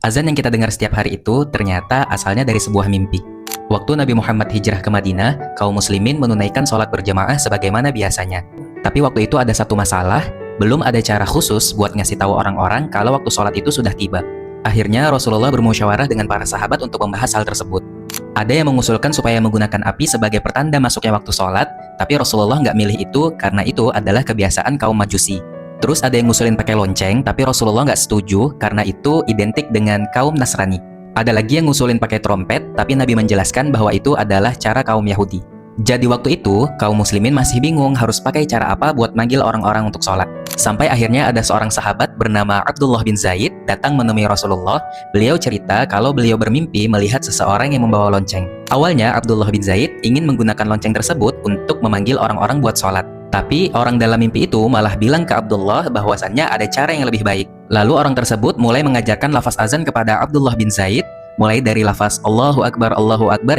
Azan yang kita dengar setiap hari itu ternyata asalnya dari sebuah mimpi. Waktu Nabi Muhammad hijrah ke Madinah, kaum muslimin menunaikan sholat berjamaah sebagaimana biasanya. Tapi waktu itu ada satu masalah, belum ada cara khusus buat ngasih tahu orang-orang kalau waktu sholat itu sudah tiba. Akhirnya Rasulullah bermusyawarah dengan para sahabat untuk membahas hal tersebut. Ada yang mengusulkan supaya menggunakan api sebagai pertanda masuknya waktu sholat, tapi Rasulullah nggak milih itu karena itu adalah kebiasaan kaum Majusi. Terus ada yang ngusulin pakai lonceng, tapi Rasulullah nggak setuju karena itu identik dengan kaum Nasrani. Ada lagi yang ngusulin pakai trompet, tapi Nabi menjelaskan bahwa itu adalah cara kaum Yahudi. Jadi waktu itu, kaum muslimin masih bingung harus pakai cara apa buat manggil orang-orang untuk sholat. Sampai akhirnya ada seorang sahabat bernama Abdullah bin Zaid datang menemui Rasulullah. Beliau cerita kalau beliau bermimpi melihat seseorang yang membawa lonceng. Awalnya Abdullah bin Zaid ingin menggunakan lonceng tersebut untuk memanggil orang-orang buat sholat. Tapi orang dalam mimpi itu malah bilang ke Abdullah bahwasannya ada cara yang lebih baik. Lalu orang tersebut mulai mengajarkan lafaz azan kepada Abdullah bin Zaid, mulai dari lafaz Allahu Akbar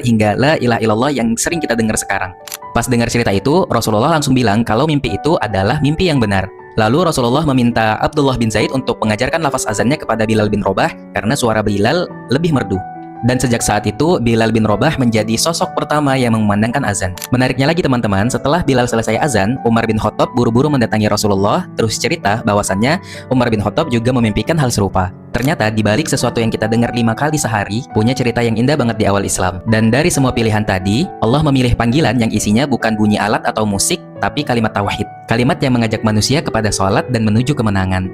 hingga La ilaha illallah yang sering kita dengar sekarang. Pas dengar cerita itu, Rasulullah langsung bilang kalau mimpi itu adalah mimpi yang benar. Lalu Rasulullah meminta Abdullah bin Zaid untuk mengajarkan lafaz azannya kepada Bilal bin Rabah karena suara Bilal lebih merdu. Dan sejak saat itu, Bilal bin Rabah menjadi sosok pertama yang mengumandangkan azan. Menariknya lagi teman-teman, setelah Bilal selesai azan, Umar bin Khattab buru-buru mendatangi Rasulullah, terus cerita bahwasannya Umar bin Khattab juga memimpikan hal serupa. Ternyata dibalik sesuatu yang kita dengar 5 kali sehari, punya cerita yang indah banget di awal Islam. Dan dari semua pilihan tadi, Allah memilih panggilan yang isinya bukan bunyi alat atau musik, tapi kalimat tauhid. Kalimat yang mengajak manusia kepada sholat dan menuju kemenangan.